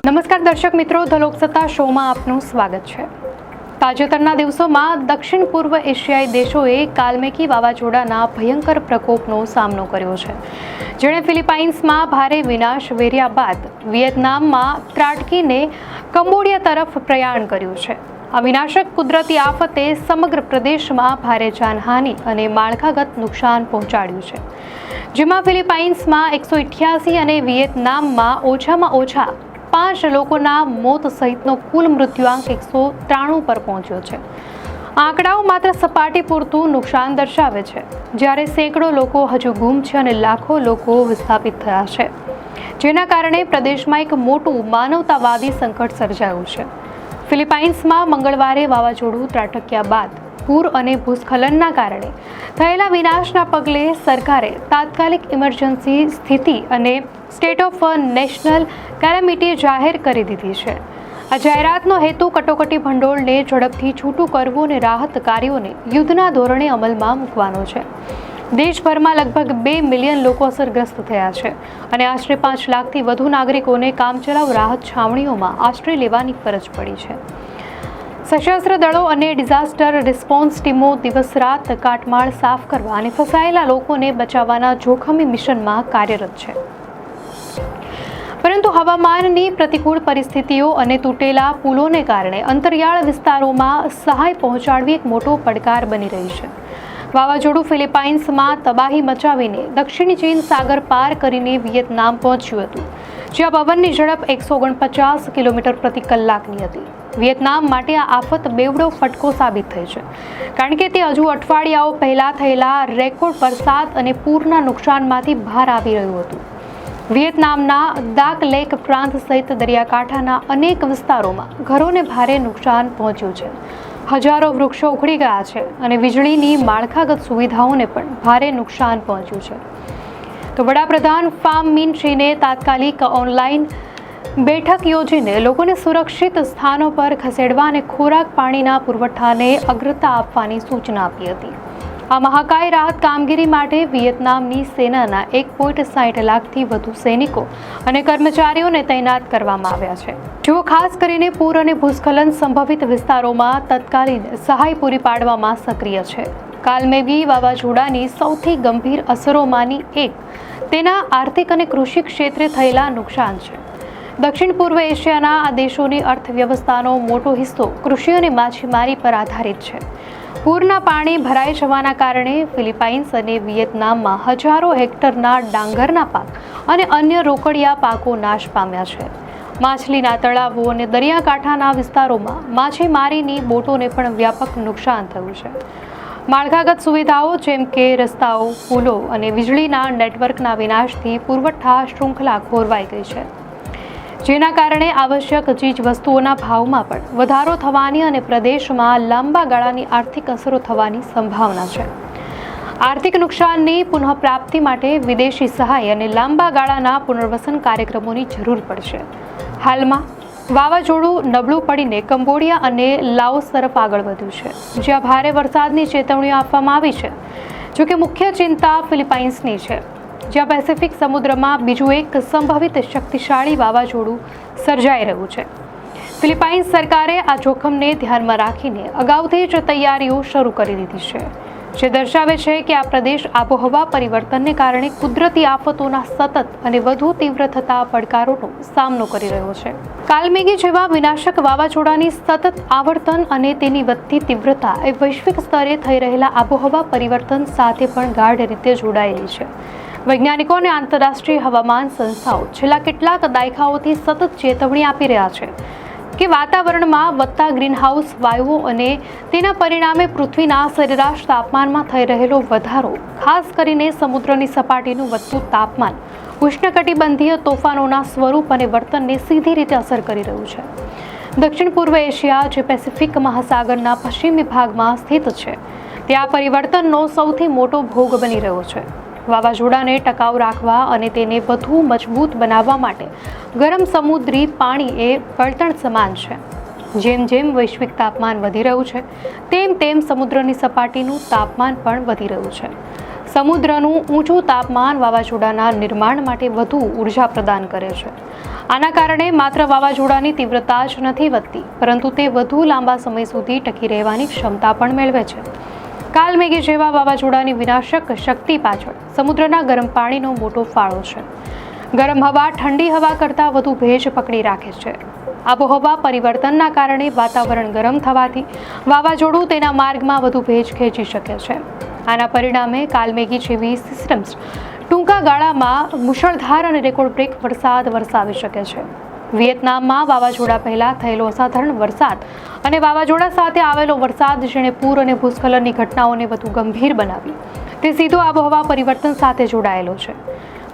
નમસ્કાર દર્શક મિત્રો, ધ લોકસત્તા શોમાં આપનું સ્વાગત છે। તાજેતરના દિવસોમાં દક્ષિણ પૂર્વ એશિયાઈ દેશોએ કાલમેઘી વાવાઝોડાના ભયંકર પ્રકોપનો સામનો કર્યો છે, જેણે ફિલિપાઇન્સમાં ભારે વિનાશ વેર્યા બાદ વિયેતનામમાં ત્રાટકીને કંબોડિયા તરફ પ્રયાણ કર્યું છે। આ વિનાશક કુદરતી આફતે સમગ્ર પ્રદેશમાં ભારે જાનહાનિ અને માળખાગત નુકસાન પહોંચાડ્યું છે, જેમાં ફિલિપાઇન્સમાં 188 અને વિયેતનામમાં ઓછામાં ઓછા 5 લોકોના મોત સહિતનો કુલ મૃત્યુઆંક 193 પર પહોંચ્યો છે। આંકડાઓ માત્ર સપાટી પૂરતું નુકસાન દર્શાવે છે, જ્યારે સેંકડો લોકો હજુ ગુમ છે અને લાખો લોકો વિસ્થાપિત થયા છે, જેના કારણે પ્રદેશમાં એક મોટું માનવતાવાદી સંકટ સર્જાયું છે। ફિલિપાઇન્સમાં મંગળવારે વાવાઝોડું ત્રાટક્યા બાદ પૂર અને ભૂસ્ખલનના કારણે થયેલા વિનાશના પગલે સરકારે તાત્કાલિક ઇમરજન્સી સ્થિતિ અને સ્ટેટ ઓફ નેશનલ કેલેમિટી જાહેર કરી દીધી છે। આ જાહેરાતનો હેતુ કટોકટી ભંડોળને ઝડપથી છૂટું કરવું અને રાહત કાર્યોને યુદ્ધના ધોરણે અમલમાં મૂકવાનો છે। દેશભરમાં લગભગ 2 મિલિયન લોકો અસરગ્રસ્ત થયા છે અને આશરે 5 લાખથી વધુ નાગરિકોને કામચલાઉ રાહત છાવણીઓમાં આશ્રય લેવાની ફરજ પડી છે। સશસ્ત્ર દળો અને ડિઝાસ્ટર રિસ્પોન્સ ટીમો દિવસ રાત કાટમાળ સાફ કરવા અને ફસાયેલા લોકોને બચાવવાના જોખમી મિશનમાં કાર્યરત છે, પરંતુ હવામાનની પ્રતિકૂળ પરિસ્થિતિઓ અને તૂટેલા પુલોને કારણે અંતરિયાળ વિસ્તારોમાં સહાય પહોંચાડવી એક મોટો પડકાર બની રહી છે। વાવાઝોડું ફિલિપાઇન્સમાં તબાહી મચાવીને દક્ષિણી ચીન સાગર પાર કરીને વિયેતનામ પહોંચ્યું હતું, જ્યાં પવનની ઝડપ 149 કિલોમીટર પ્રતિ કલાકની હતી। વિયેતનામ માટે આ આફત બેવડો ફટકો સાબિત થઈ છે, કારણ કે તે હજુ અઠવાડિયાઓ પહેલા થયેલા રેકોર્ડ વરસાદ અને પૂરના નુકસાનમાંથી બહાર આવી રહ્યું હતું। વિયેતનામના દાક લેક પ્રાંત સહિત દરિયાકાંઠાના અનેક વિસ્તારોમાં ઘરોને ભારે નુકસાન પહોંચ્યું છે, હજારો વૃક્ષો ઉખડી ગયા છે અને વીજળીની માળખાગત સુવિધાઓને પણ ભારે નુકસાન પહોંચ્યું છે। તો વડાપ્રધાન ફામ મિન ચીને તાત્કાલિક ઓનલાઈન બેઠક યોજીને લોકોને સુરક્ષિત સ્થાનો પર ખસેડવા અને ખોરાક પાણીના પુરવઠાને અગ્રતા આપવાની સૂચના આપી હતી। આ મહાકાય રાહત કામગીરી માટે વિયેતનામની સેનાના 1.60 લાખથી વધુ સૈનિકો અને કર્મચારીઓને તૈનાત કરવામાં આવ્યા છે, જેઓ ખાસ કરીને પૂર અને ભૂસ્ખલન સંભવિત વિસ્તારોમાં તત્કાલીન સહાય પૂરી પાડવામાં સક્રિય છે। કાલમેઘી વાવાઝોડાની સૌથી ગંભીર અસરોમાંની એક તેના આર્થિક અને કૃષિ ક્ષેત્રે થયેલા નુકસાન છે। દક્ષિણ પૂર્વ એશિયાના આ દેશોની અર્થવ્યવસ્થાનો મોટો હિસ્સો કૃષિ અને માછીમારી પર આધારિત છે। પૂરના પાણી ભરાઈ જવાના કારણે ફિલિપાઇન્સ અને વિયેતનામમાં હજારો હેક્ટરના ડાંગરના પાક અને અન્ય રોકડિયા પાકો નાશ પામ્યા છે। માછલીના તળાવો અને દરિયાકાંઠાના વિસ્તારોમાં માછીમારીની બોટોને પણ વ્યાપક નુકસાન થયું છે। માળખાગત સુવિધાઓ જેમ કે રસ્તાઓ, પુલો અને વીજળીના નેટવર્કના વિનાશથી પુરવઠા શૃંખલા ખોરવાઈ ગઈ છે, જેના કારણે આવશ્યક ચીજ વસ્તુઓના ભાવમાં પણ વધારો થવાની અને પ્રદેશમાં લાંબા ગાળાની આર્થિક અસરો થવાની સંભાવના છે। આર્થિક નુકસાનની પુનઃપ્રાપ્તિ માટે વિદેશી સહાય અને લાંબા ગાળાના પુનર્વસન કાર્યક્રમોની જરૂર પડશે। હાલમાં વાવાઝોડું નબળું પડીને કંબોડિયા અને લાઓસ તરફ આગળ વધ્યું છે, જ્યાં ભારે વરસાદની ચેતવણીઓ આપવામાં આવી છે। જોકે મુખ્ય ચિંતા ફિલિપાઇન્સની છે, જ્યાં પેસિફિક સમુદ્રમાં બીજું એક સંભવિત શક્તિશાળી વાવાઝોડું સર્જાઈ રહ્યું છે। ફિલિપાઇન્સ સરકારે આ જોખમને ધ્યાનમાં રાખીને અગાઉથી જ તૈયારીઓ શરૂ કરી દીધી છે, જે દર્શાવે છે કે આ પ્રદેશ આબોહવા પરિવર્તનને કારણે કુદરતી આફતોના સતત અને વધુ તીવ્ર થતા પડકારોનો સામનો કરી રહ્યો છે। કાલમેઘી જેવા વિનાશક વાવાઝોડાની સતત આવર્તન અને તેની વધતી તીવ્રતા એ વૈશ્વિક સ્તરે થઈ રહેલા આબોહવા પરિવર્તન સાથે પણ ગાઢ રીતે જોડાયેલી છે। વૈજ્ઞાનિકો અને આંતરરાષ્ટ્રીય હવામાન સંસ્થાઓ છેલ્લા કેટલાક દાયકાઓથી સતત ચેતવણી આપી રહ્યા છે કે વાતાવરણમાં વધતા ગ્રીનહાઉસ વાયુઓ અને તેના પરિણામે પૃથ્વીના સરેરાશ તાપમાનમાં થઈ રહેલો વધારો, ખાસ કરીને સમુદ્રની સપાટીનું વધતું તાપમાન, ઉષ્ણકટિબંધીય તોફાનોના સ્વરૂપ અને વર્તનને સીધી રીતે અસર કરી રહ્યું છે। દક્ષિણ પૂર્વ એશિયા, જે પેસિફિક મહાસાગરના પશ્ચિમી ભાગમાં સ્થિત છે, તે આ પરિવર્તનનો સૌથી મોટો ભોગ બની રહ્યો છે। વાવાઝોડાને ટકાઉ રાખવા અને તેને વધુ મજબૂત બનાવવા માટે ગરમ સમુદ્રી પાણી એ બળતણ સમાન છે। જેમ જેમ વૈશ્વિક તાપમાન વધી રહ્યું છે, તેમ તેમ સમુદ્રની સપાટીનું તાપમાન પણ વધી રહ્યું છે। સમુદ્રનું ઊંચું તાપમાન વાવાઝોડાના નિર્માણ માટે વધુ ઉર્જા પ્રદાન કરે છે. આના કારણે માત્ર વાવાઝોડાની તીવ્રતા જ નથી વધતી, પરંતુ તે વધુ લાંબા સમય સુધી ટકી રહેવાની ક્ષમતા પણ મેળવે છે. કાલમેઘી જેવા વાવાઝોડાની વિનાશક શક્તિ પાછળ સમુદ્રના ગરમ પાણીનો મોટો ફાળો છે. ગરમ હવા ઠંડી હવા કરતાં વધુ ભેજ પકડી રાખે છે. આબોહવા પરિવર્તનના કારણે વાતાવરણ ગરમ થવાથી વાવાઝોડું તેના માર્ગમાં વધુ ભેજ ખેંચી શકે છે. આના પરિણામે કાલમેઘી જેવી સિસ્ટમ્સ ટૂંકા ગાળામાં મુશળધાર અને રેકોર્ડ બ્રેક વરસાદ વરસાવી શકે છે. વિયેતનામમાં વાવાઝોડા પહેલાં થયેલો અસાધારણ વરસાદ અને વાવાઝોડા સાથે આવેલો વરસાદ જેણે પૂર અને ભૂસ્ખલનની ઘટનાઓને વધુ ગંભીર બનાવી, તે સીધો આબોહવા પરિવર્તન સાથે જોડાયેલો છે.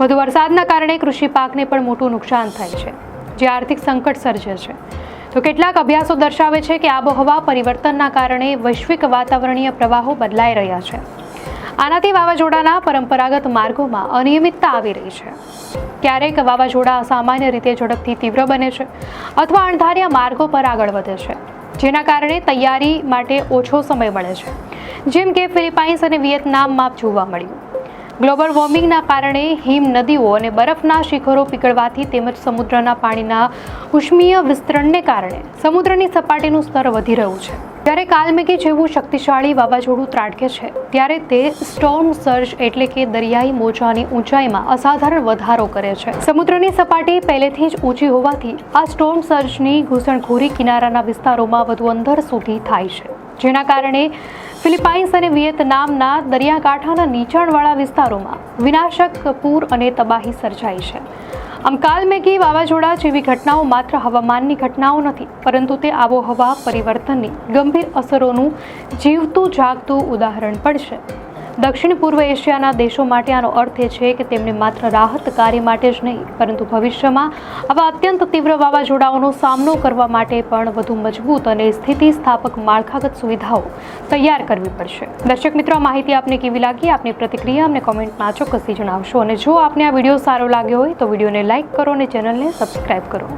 વધુ વરસાદના કારણે કૃષિ પાકને પણ મોટું નુકસાન થાય છે, જે આર્થિક સંકટ સર્જે છે. તો કેટલાક અભ્યાસો દર્શાવે છે કે આબોહવા પરિવર્તનના કારણે વૈશ્વિક વાતાવરણીય પ્રવાહો બદલાઈ રહ્યા છે. આનાથી વાવાઝોડાના પરંપરાગત માર્ગોમાં અનિયમિતતા આવી રહી છે. ક્યારેક વાવાઝોડા અસામાન્ય રીતે ઝડપથી તીવ્ર બને છે અથવા અણધાર્યા માર્ગો પર આગળ વધે છે, જેના કારણે તૈયારી માટે ઓછો સમય મળે છે, જેમ કે ફિલિપાઇન્સ અને વિયેતનામમાં જોવા મળ્યું. ગ્લોબલ વોર્મિંગના કારણે હિમ નદીઓ અને બરફના શિખરો પીગળવાથી તેમજ સમુદ્રના પાણીના ઉષ્મીય વિસ્તરણને કારણે સમુદ્રની સપાટીનું સ્તર વધી રહ્યું છે. જ્યારે કાલમેઘી જેવું શક્તિશાળી વાવાઝોડું ત્રાટકે છે, ત્યારે તે સ્ટોર્મ સર્જ એટલે કે દરિયાઈ મોજાની ઊંચાઈમાં અસાધારણ વધારો કરે છે. સમુદ્રની સપાટી પહેલેથી જ ઊંચી હોવાથી આ સ્ટોર્મ સર્જની ઘૂસણખોરી કિનારાના વિસ્તારોમાં વધુ અંદર સુધી થાય છે, જેના કારણે ફિલિપાઇન્સ અને વિયેતનામના દરિયાકાંઠાના નીચાણવાળા વિસ્તારોમાં વિનાશક પૂર અને તબાહી સર્જાઈ છે. આમ કાલમેઘી વાવાઝોડા જેવી ઘટનાઓ માત્ર હવામાનની ઘટનાઓ નથી, પરંતુ તે આબોહવા પરિવર્તનની ગંભીર અસરોનું જીવતું જાગતું ઉદાહરણ પણ છે. દક્ષિણ પૂર્વ એશિયાના દેશો માટે આનો અર્થ એ છે કે તેમને માત્ર રાહત કાર્ય માટે જ નહીં, પરંતુ ભવિષ્યમાં આવા અત્યંત તીવ્ર વાવાઝોડાઓનો સામનો કરવા માટે પણ વધુ મજબૂત અને સ્થિતિસ્થાપક માળખાગત સુવિધાઓ તૈયાર કરવી પડશે. દર્શક મિત્રો, આ માહિતી આપને કેવી લાગી? આપની પ્રતિક્રિયા અમને કોમેન્ટમાં ચોક્કસથી જણાવશો. અને જો આપને આ વિડીયો સારો લાગ્યો હોય તો વિડીયોને લાઇક કરો અને ચેનલને સબસ્ક્રાઇબ કરો.